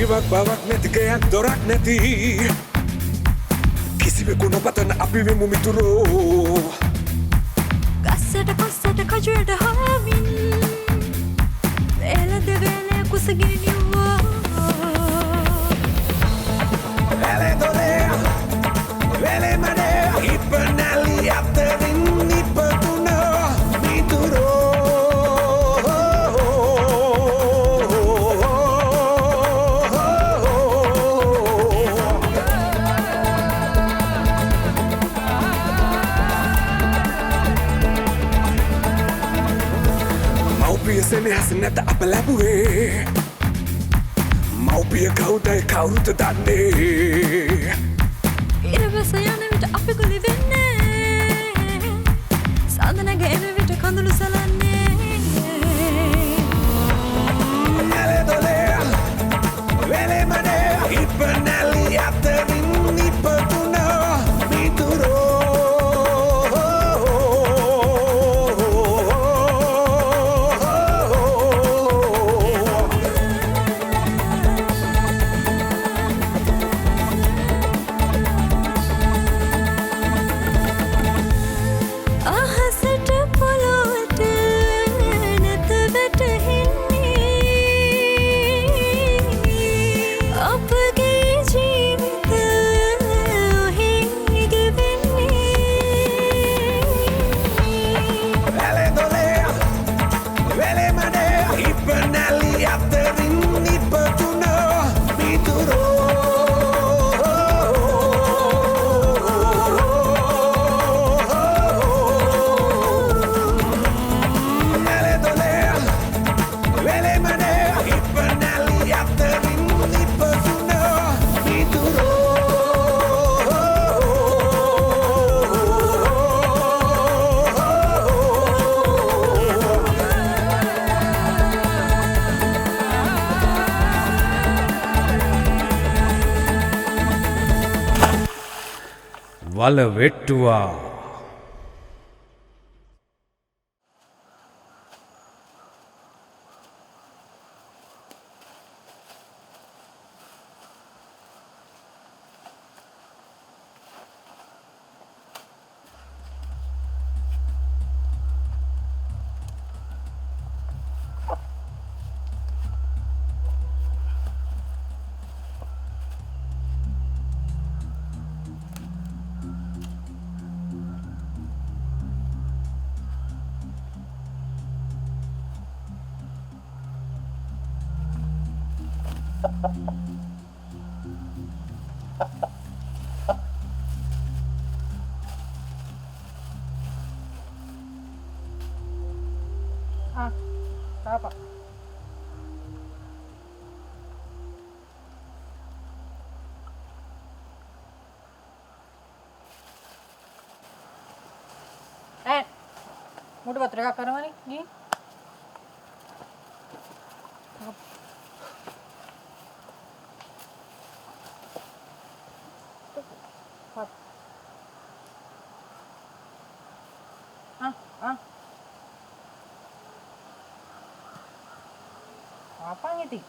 ඉවක් බවක් නැති ගයක් දොරක් නැති කිසිවෙකු නොපතන අපි වෙමු මිතුරෝ ගස්සට පස්සට කජුවට හාමින් එළද වේලේ කුසගිනියුවා වැලේ දොලේ වැලේ මනේ ඉපනැලි අතරින් ඉපදුන මිතුරෝ සෙනෙහස නැත අප ලැබුවේ මව්පිය කවුදයි කවුරුද දන්නේ ඉරවැස යන විට අපි ගොලි වෙන්නේ සඳනග එන විට කඳුළු සලන්නේ ඇලේ දොලේ වෙලේ මනේ ඉපනැලි අතරින් ඉපදුන මිතුරෝ වල වෙට්ටුවා apa? Mau dapat rekak karena nih? Nih. Apa ngerti?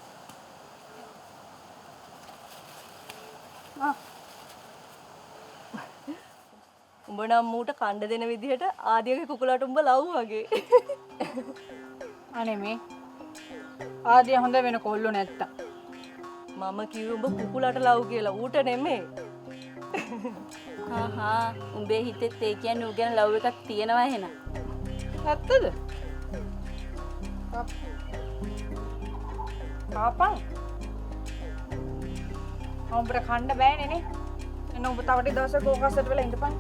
උඹ නම් මූට කණ්ඩ දෙන විදිහට ආදියගේ කුකුලාට උඹ ලව් වගේ. අනේ මේ ආදිය හොඳ වෙන කොල්ලෝ නැත්තම්. මම කිව්වේ උඹ කුකුලාට ලව් කියලා ඌට නෙමෙයි. උඹේ හිතෙත් ඒ කියන්නේ ඌ ගැන ලව් එකක් තියෙනවා එහෙනම්. ඇත්තද? පාපන්. උඹට කණ්ඩ බෑනේ නේ. එන්න උඹ තව ටික දවසක් ඕකස්සට වෙලා ඉඳපන්.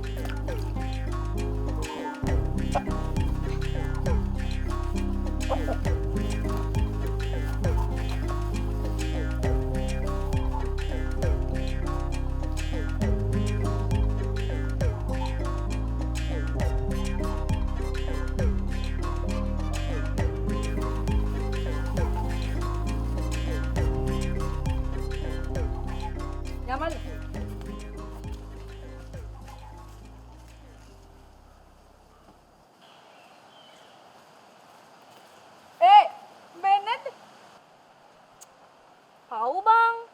Yamal. Bennett. Pau bang.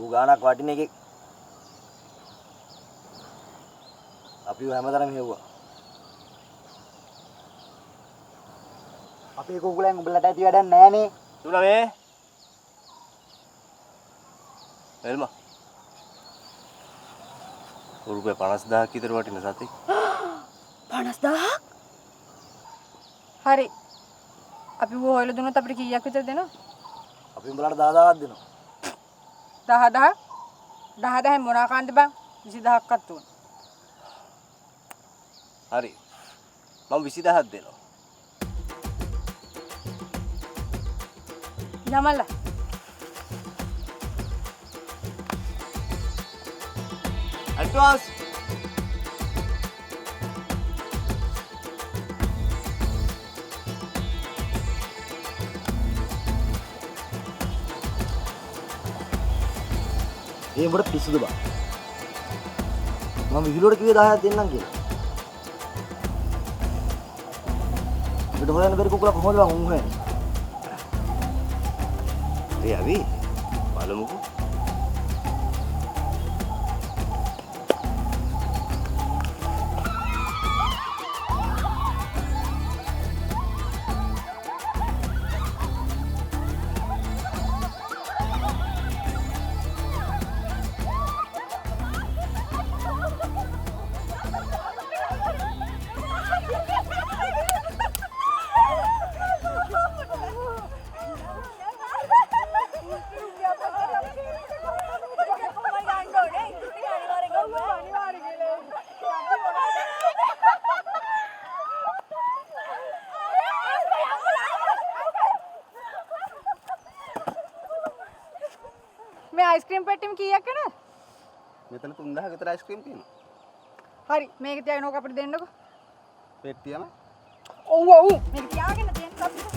ඌ ගානක් වටින එකෙක්. අපිව හැමදාම හෙව්වා. අපේ කුකුලෙන් උඹලට ඇති වැඩක් නෑනේ. තුන මේ. එල්මා. රුපියල් 50000ක් විතර වටින සතෙක්. 50000ක්? හරි. අපි හොයලා දුන්නොත් අපිට කීයක් විතර දෙනවද? අපි උඹලට 10000ක් දෙනවා. 10000? 10000 මොනවා කන්ද බං? 20000ක්වත් උන. හරි. මම 20000ක් දෙනවා. යමල්ලා. ඇඩ්වාන්ස්. ඒ උඹට පිස්සුද බං? මම විහිළුවට කිව්වේ 10ක් දෙන්නම් කියලා. අපිට හොයන්න බැරි කුකුලා කොහොමද බං උන් හොයන්නේ? ඒ අවි බලමුකෝ. මේ අයිස්ක්‍රීම් පෙට්ටියම කීයක් වෙනවද? මෙතන 3000 විතර අයිස්ක්‍රීම් තියෙනවා. හරි මේක තියාගෙන ඕක අපිට දෙන්නකෝ. පෙට්ටියම ඔව් ඔව් මේක තියාගෙන දෙන්න අපිට.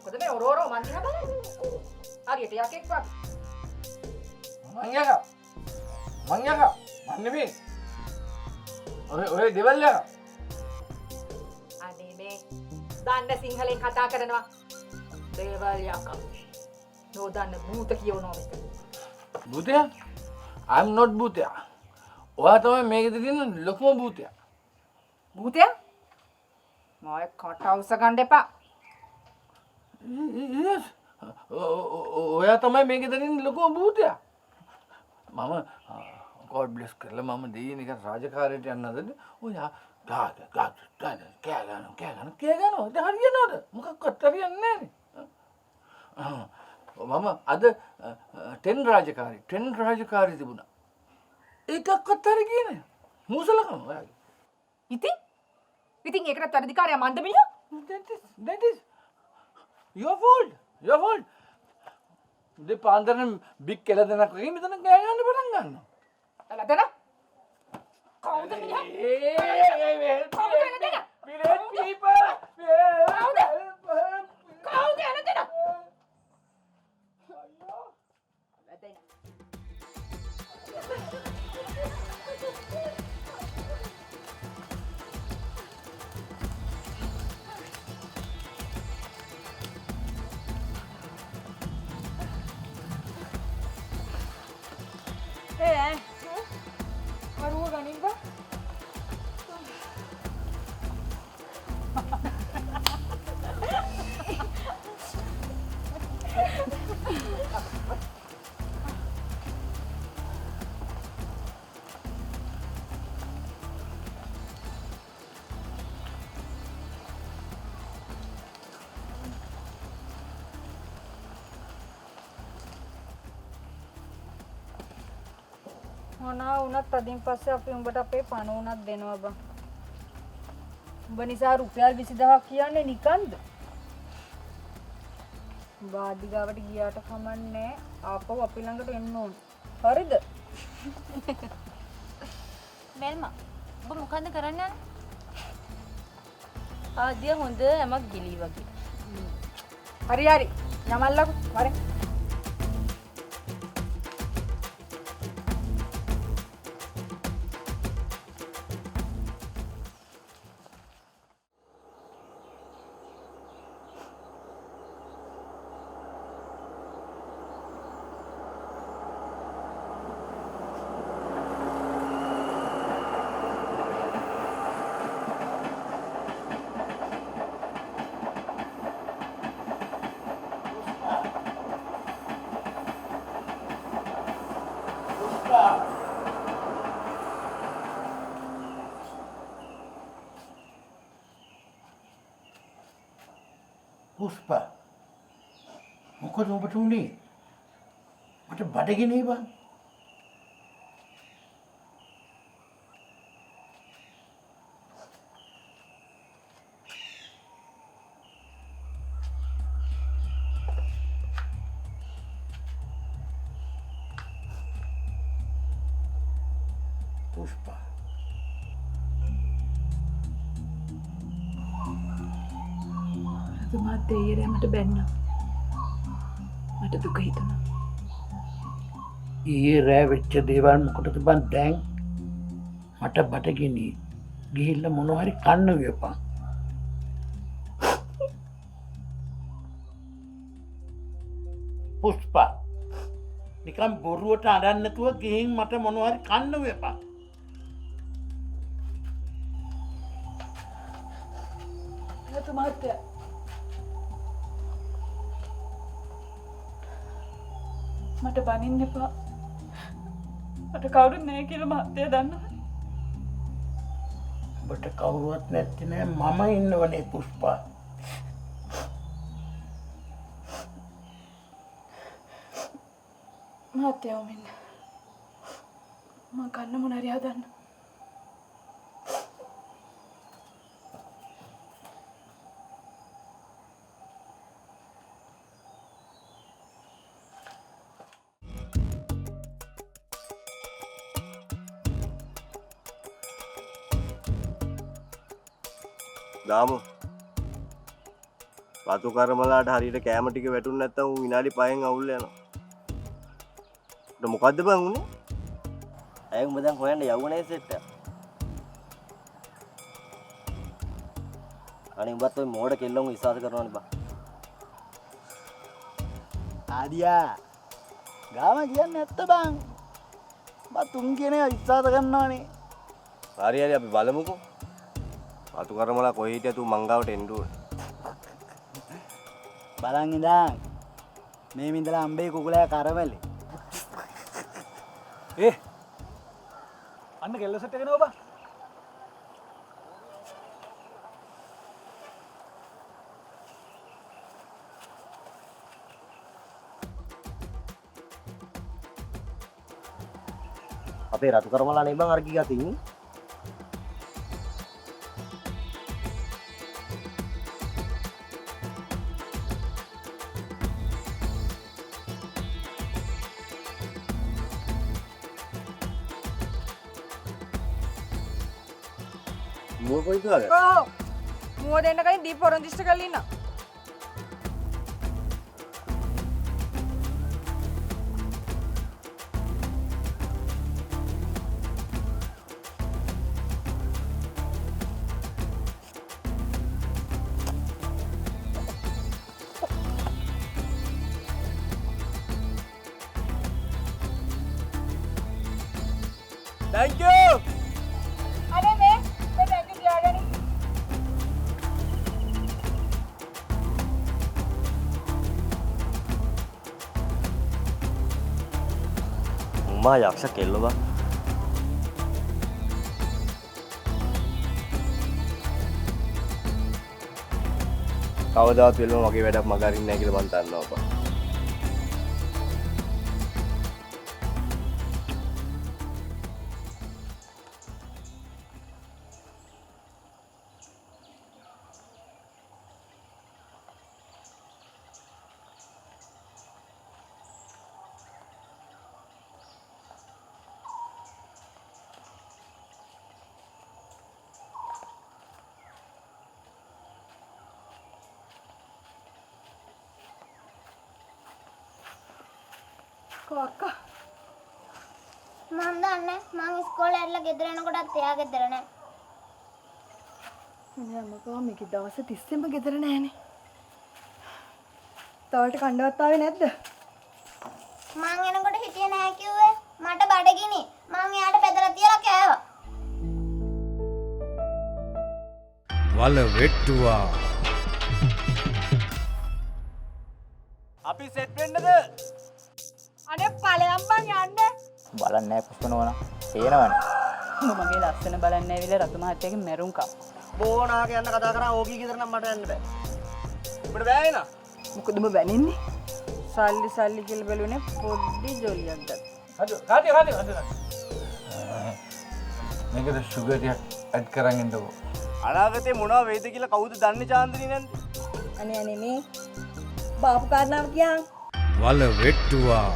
මොකද මේ ඔරෝරෝ මන් දිහා බලන්නේ? හරියට යකෙක් වගේ. මං නෙමෙයි. ඔය දෙවල් යකා. අනේ මේ දන්න සිංහලෙන් කතා කරනවා. දේවල් යකා. නොදන්න භූත කියවනවා මෙතන. භූතයා? I'm not භූතයා. ඔයා තමයි මේකෙද තියෙන ලොකුම භූතයා. භූතයා? මොයි කටවුස ගන්න එපා. Yes. ඔයා තමයි මේකෙද තියෙන ලොකුම භූතයා. මම God bless කරලා මම දෙයින් එක රාජකාරියට යන්න හදන්නේ. ඔයා ගාග කෑ ගන්නවා. ඒක හරියනවද? මොකක්වත් හරියන්නේ නැහැ. මම අද 10 රාජකාරී තිබුණා. ඒකක්වත් හරි කියන්නේ. මූසලකම ඔයාගේ. ඉතින් ඒකට වැඩිකාරයා මන්ද මිනිහා? That is your fault. දෙපාන්දරෙන් බික් කියලා දෙනක් වගේ මෙතන ගෑ ගන්න පටන් ගන්නවා. ලදන කවුද මිනිහා? කවුද ලදන? Village people. කවුද ලදන? ලදන. වරුව ගනින් බා. මොනා වුණත් අදින් පස්සේ අපි උඹට අපේ පණ උනත් දෙනවා බං. උඹ නිසා රුපියල් 20000ක් කියන්නේ නිකන්ද? වාදිගාවට ගියාට කමන්නේ ආපහු අපි ළඟට එන්න ඕන. හරිද? මෙල්මා ඔබ මොකන්ද කරන්න යන්නේ? ආදිය හොඳ යමක් ගිලී වගේ. හරි හරි. යමල්ලකෝ. වරේ. පුෂ්පා මොකද ඔබට උනේ? මට බඩගිනේ බං. පුෂ්පා තුමා තේරෙ මට බැන්න. මට දුක හිතුණා. ඊයේ රෑ වෙච්ච දේවල් මොකටද බං දැන්? මට බඩගිනි. ගිහිල්ලා මොනවා හරි කන්න වියපන්. පුෂ්පා නිකන් බොරුවට අඬන්න නැතුව ගිහින් මට මොනවා හරි කන්න වියපන්. තුමාත්ය මට බනින්න එපා. මට කවුරුත් නැහැ කියලා මහත්තයා දන්නවා. ඔබට කවුරුවත් නැති නෑ මම ඉන්නවනේ පුෂ්පා. මහත්තයා මෙන්න. මම කන්න මොන හරි හදන්න. දාමු වතු කරමලාට හරියට කෑම ටික වැටුනේ නැත්තම් ඌ විනාඩි 5න් අවුල් යනවා. උඩ මොකද්ද බං උනේ? ඇයි උඹ දැන් හොයන්න යවුනේ සෙට් එක? අනේ උඹත් ඔය මෝඩ කෙල්ලොන් විශ්වාස කරනවනේ බං. ආදියා ගාම කියන්නේ නැත්ත බං. බා තුන් කියන එක විශ්වාස කරනවනේ. හරි හරි අපි බලමුකෝ. වතු කරමලා කොහේ හිටියද ඌ මංගාවට එන්න ඕනේ. බලන් ඉඳන් මේ මින්දලා අම්බේ කුකුලයා කරවලේ. අන්න කෙල්ල සෙට් එක නෝ බං. අපේ රතු කරමලා නේ බං අර කී ගතින්. මුව කොයිද ගාලා? ඔව්. මුව දෙන්න කලින් දීප පොරොන්දිස්ට කරලා ඉන්න. Thank you. අනේ මේ දැන් ගියාගෙන උම්මා යක්ෂ කෙල්ල බං. කවදාවත් වෙලම මගේ වැඩක් මග අරින්නේ නැහැ කියලා මං දන්නවා බං. අක්කා මම දන්නේ මං ඉස්කෝලේ ඇවිල්ලා ගෙදර එනකොටත් එයා ගෙදර නැහැ. අනේ අම්මකෝ මේක දවස් 30ෙම ගෙදර නැහනේ. තවලට කණ්ඩවත් ආවේ නැද්ද? මං එනකොට හිටියේ නැහැ කිව්වේ. මට බඩගිනි. මං එයාට බෙදලා තියලා කෑවා. වල වෙට්ටුවා අපි සෙට් වෙන්නද? අනේ ඵලයන් බං යන්න. බලන්නේ නැහැ පුෂ්ප නෝනා. පේනවනේ. උඹ මගේ ලස්සන බලන්න ඇවිල්ලා රතු මහත්තයාගේ මැරුම් කප්. බෝනාක යන්න කතා කරා ඕකී ගෙදර නම් මට යන්න බෑ. උඹට බෑ එන? මොකද උඹ වැනින්නේ? සල්ලි කියලා බැලුනේ පොඩි ජොලියක් ගත්තා. කාටි මේකද සුගර් ටිකක් ඇඩ් කරන් ඉන්නකෝ. අනාගතේ මොනවා වෙයිද කියලා කවුද දන්නේ චාන්දිනී නේද? අනේ මේ බාපු කාරණාව කියන්. වල වෙට්ටුවා